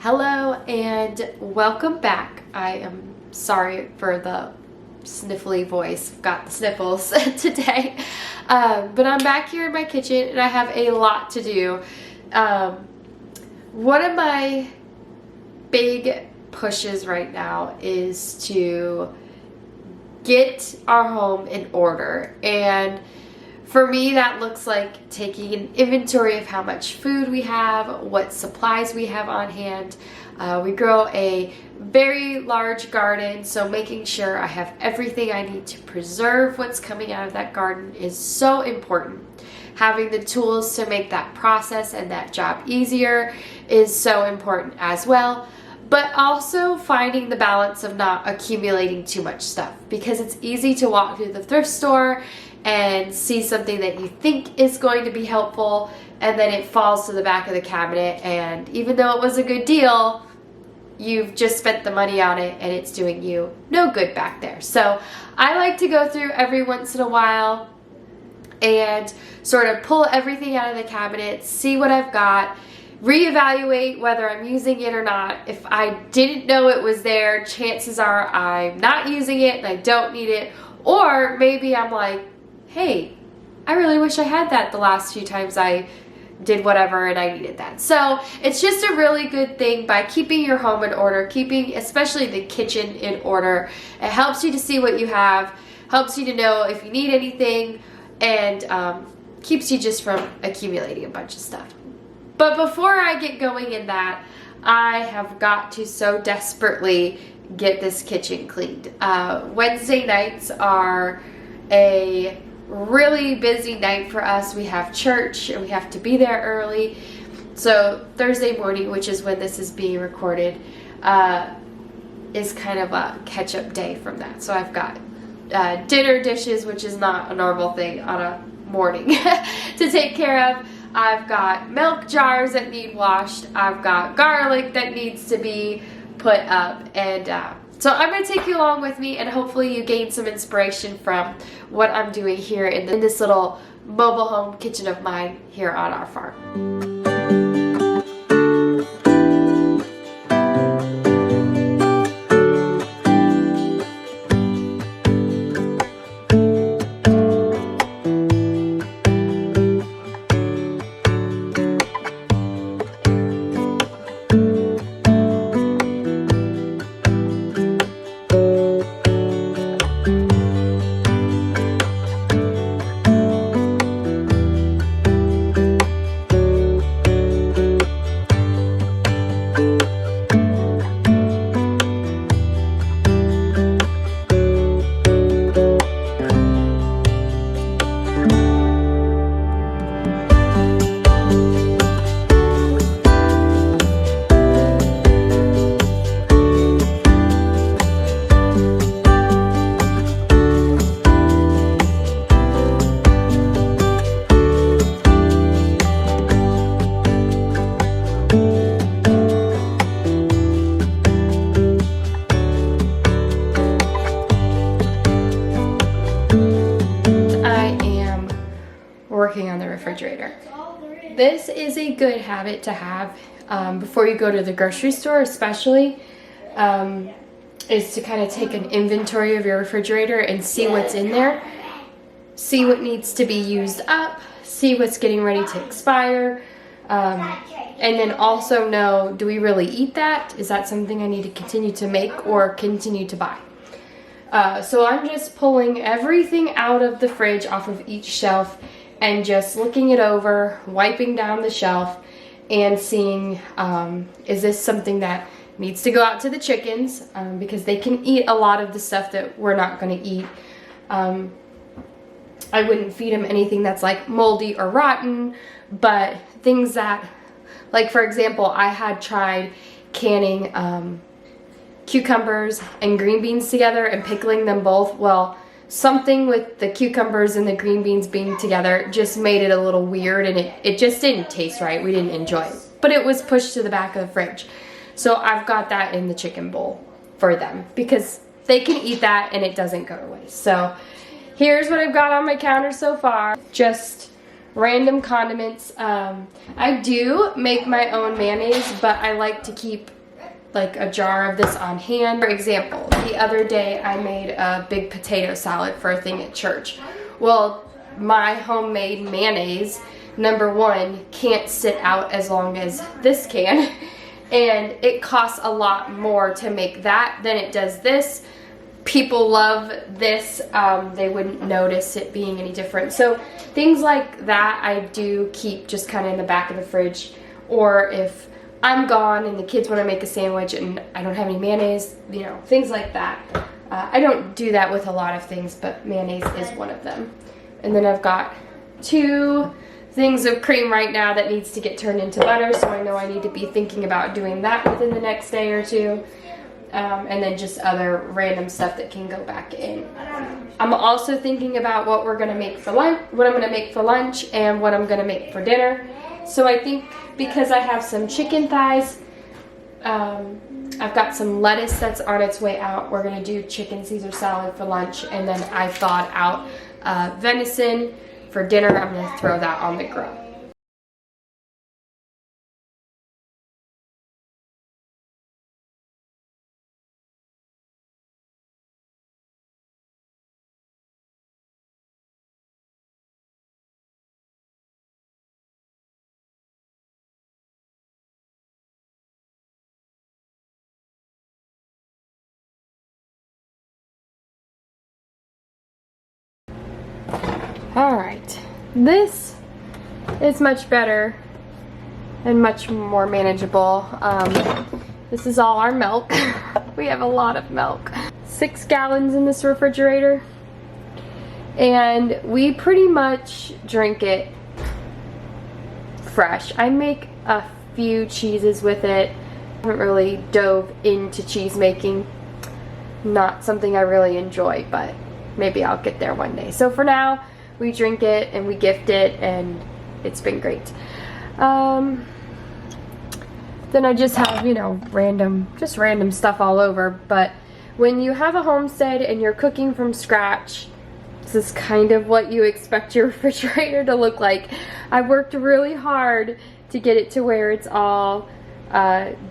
Hello and welcome back. I am sorry for the sniffly voice. Got the sniffles today. But I'm back here in my kitchen and I have a lot to do. One of my big pushes right now is to get our home in order, and for me that looks like taking an inventory of how much food we have, what supplies we have on hand. We grow a very large garden, so making sure I have everything I need to preserve what's coming out of that garden is so important. Having the tools to make that process and that job easier is so important as well. But also finding the balance of not accumulating too much stuff, because it's easy to walk through the thrift store and see something that you think is going to be helpful and then it falls to the back of the cabinet, and even though it was a good deal, you've just spent the money on it and it's doing you no good back there. So I like to go through every once in a while and sort of pull everything out of the cabinet, see what I've got, reevaluate whether I'm using it or not. If I didn't know it was there, chances are I'm not using it and I don't need it. Or maybe I'm like, hey, I really wish I had that the last few times I did whatever and I needed that. So it's just a really good thing by keeping your home in order, keeping especially the kitchen in order. It helps you to see what you have, helps you to know if you need anything, and keeps you just from accumulating a bunch of stuff. But before I get going in that, I have got to so desperately get this kitchen cleaned. Wednesday nights are a really busy night for us. We have church and we have to be there early. So Thursday morning, which is when this is being recorded, is kind of a catch-up day from that. So I've got dinner dishes, which is not a normal thing on a morning, to take care of. I've got milk jars that need washed. I've got garlic that needs to be put up. And so I'm going to take you along with me, and hopefully you gain some inspiration from what I'm doing here in this little mobile home kitchen of mine here on our farm. Working on the refrigerator. This is a good habit to have before you go to the grocery store, especially, is to kind of take an inventory of your refrigerator and see what's in there, see what needs to be used up, see what's getting ready to expire, and then also know, do we really eat that? Is that something I need to continue to make or continue to buy? So I'm just pulling everything out of the fridge off of each shelf and just looking it over, wiping down the shelf, and seeing, is this something that needs to go out to the chickens, because they can eat a lot of the stuff that we're not going to eat. I wouldn't feed them anything that's like moldy or rotten, but things that, like for example, I had tried canning cucumbers and green beans together and pickling them both. Well, something with the cucumbers and the green beans being together just made it a little weird, and it just didn't taste right. We didn't enjoy it. But it was pushed to the back of the fridge. So I've got that in the chicken bowl for them because they can eat that and it doesn't go to waste. So here's what I've got on my counter so far. Just random condiments. I do make my own mayonnaise, but I like to keep like a jar of this on hand. For example, the other day I made a big potato salad for a thing at church. Well, my homemade mayonnaise, number one, can't sit out as long as this can. And it costs a lot more to make that than it does this. People love this. They wouldn't notice it being any different. So things like that I do keep just kind of in the back of the fridge. Or if I'm gone and the kids want to make a sandwich and I don't have any mayonnaise, you know, things like that. I don't do that with a lot of things, but mayonnaise is one of them. And then I've got 2 things of cream right now that needs to get turned into butter, so I know I need to be thinking about doing that within the next day or 2. And then just other random stuff that can go back in. I'm also thinking about what we're gonna make for lunch, what I'm gonna make for lunch, and what I'm gonna make for dinner. So I think because I have some chicken thighs, I've got some lettuce that's on its way out. We're gonna do chicken Caesar salad for lunch, and then I thawed out venison for dinner. I'm gonna throw that on the grill. All right, this is much better and much more manageable. This is all our milk. We have a lot of milk. 6 gallons in this refrigerator. And we pretty much drink it fresh. I make a few cheeses with it. I haven't really dove into cheese making. Not something I really enjoy, but maybe I'll get there one day. So for now, we drink it and we gift it, and it's been great. Then I just have, you know, random stuff all over. But when you have a homestead and you're cooking from scratch, this is kind of what you expect your refrigerator to look like. I worked really hard to get it to where it's all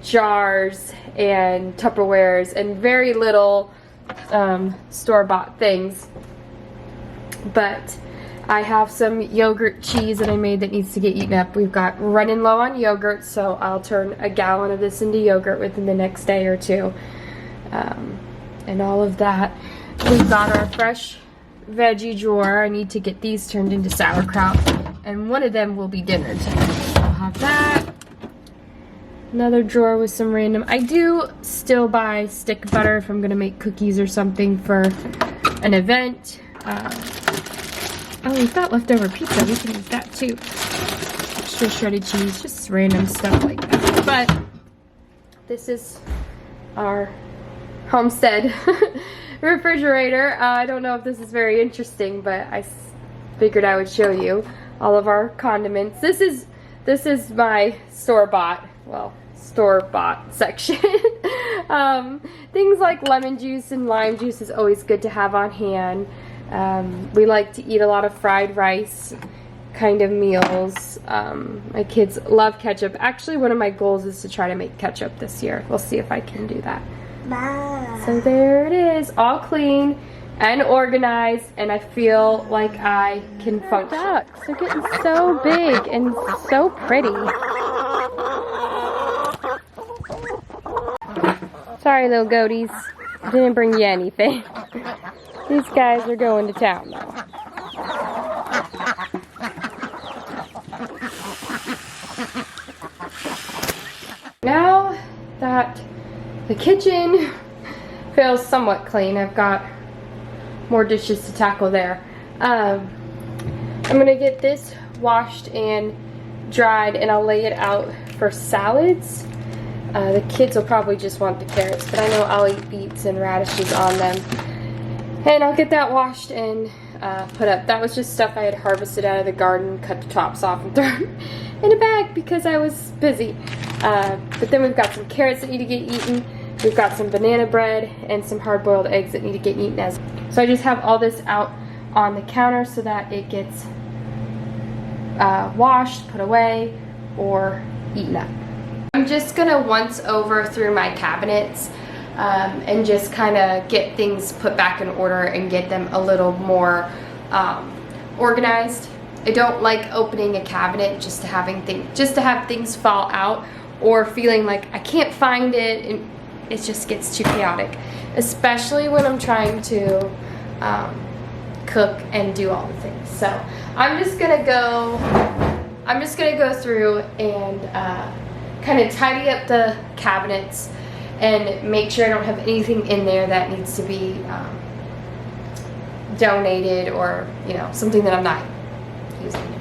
jars and Tupperwares and very little store-bought things. But I have some yogurt cheese that I made that needs to get eaten up. We've got running low on yogurt, so I'll turn a gallon of this into yogurt within the next day or 2. And all of that. We've got our fresh veggie drawer. I need to get these turned into sauerkraut, and one of them will be dinner tonight. So I'll have that. Another drawer with some random. I do still buy stick butter if I'm going to make cookies or something for an event. Oh, we've got leftover pizza. We can use that too. Extra shredded cheese, just random stuff like that. But this is our Homestead refrigerator. I don't know if this is very interesting, but I figured I would show you all of our condiments. This is my store-bought section. Things like lemon juice and lime juice is always good to have on hand. We like to eat a lot of fried rice kind of meals. My kids love ketchup. Actually, one of my goals is to try to make ketchup this year. We'll see if I can do that. Bye. So there it is, all clean and organized, and I feel like I can function. Ducks, they're getting so big and so pretty. Sorry, little goaties. Didn't bring you anything. These guys are going to town, though. Now that the kitchen feels somewhat clean, I've got more dishes to tackle there. I'm gonna get this washed and dried, and I'll lay it out for salads. The kids will probably just want the carrots, but I know I'll eat beets and radishes on them. And I'll get that washed and put up. That was just stuff I had harvested out of the garden, cut the tops off and thrown in a bag because I was busy. But then we've got some carrots that need to get eaten. We've got some banana bread and some hard-boiled eggs that need to get eaten as well. So I just have all this out on the counter so that it gets washed, put away, or eaten up. I'm just gonna once over through my cabinets and just kind of get things put back in order and get them a little more organized. I don't like opening a cabinet just to have things fall out, or feeling like I can't find it, and it just gets too chaotic, especially when I'm trying to cook and do all the things. So I'm just gonna go through and kind of tidy up the cabinets and make sure I don't have anything in there that needs to be donated, or something that I'm not using anymore.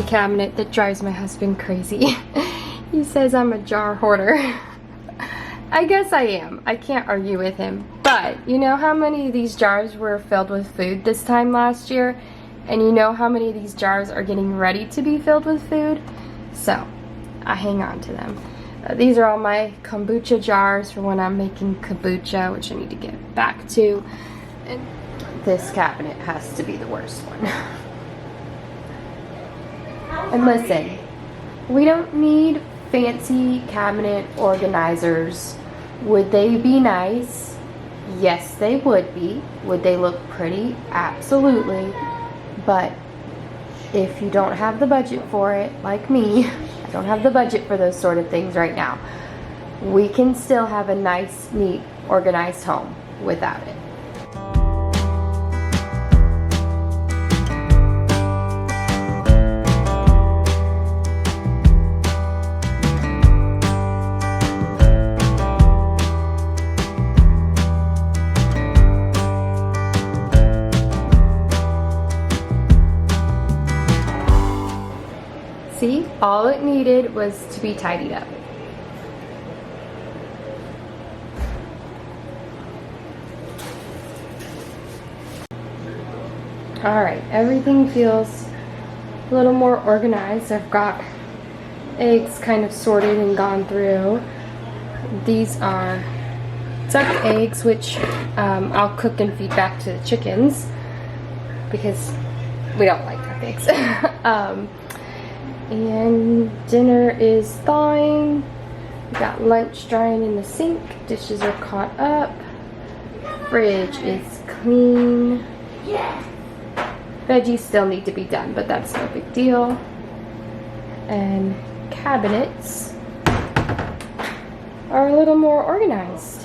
Cabinet that drives my husband crazy. He says I'm a jar hoarder. I guess I am. I can't argue with him. But you know how many of these jars were filled with food this time last year? And you know how many of these jars are getting ready to be filled with food? So I hang on to them. These are all my kombucha jars for when I'm making kombucha, which I need to get back to. And this cabinet has to be the worst one. And listen, we don't need fancy cabinet organizers. Would they be nice? Yes, they would be. Would they look pretty? Absolutely. But if you don't have the budget for it, like me, I don't have the budget for those sort of things right now. We can still have a nice, neat, organized home without it. See, all it needed was to be tidied up. Alright, everything feels a little more organized. I've got eggs kind of sorted and gone through. These are duck eggs, which I'll cook and feed back to the chickens because we don't like duck eggs. And dinner is thawing. We got lunch drying in the sink. Dishes are caught up. Fridge is clean. Veggies still need to be done, but that's no big deal. And cabinets are a little more organized.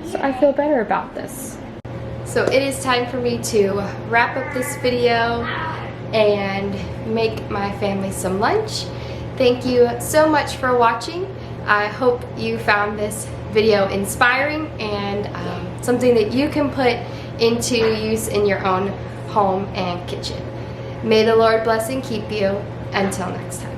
So I feel better about this. So it is time for me to wrap up this video and make my family some lunch. Thank you so much for watching. I hope you found this video inspiring and something that you can put into use in your own home and kitchen. May the Lord bless and keep you. Until next time.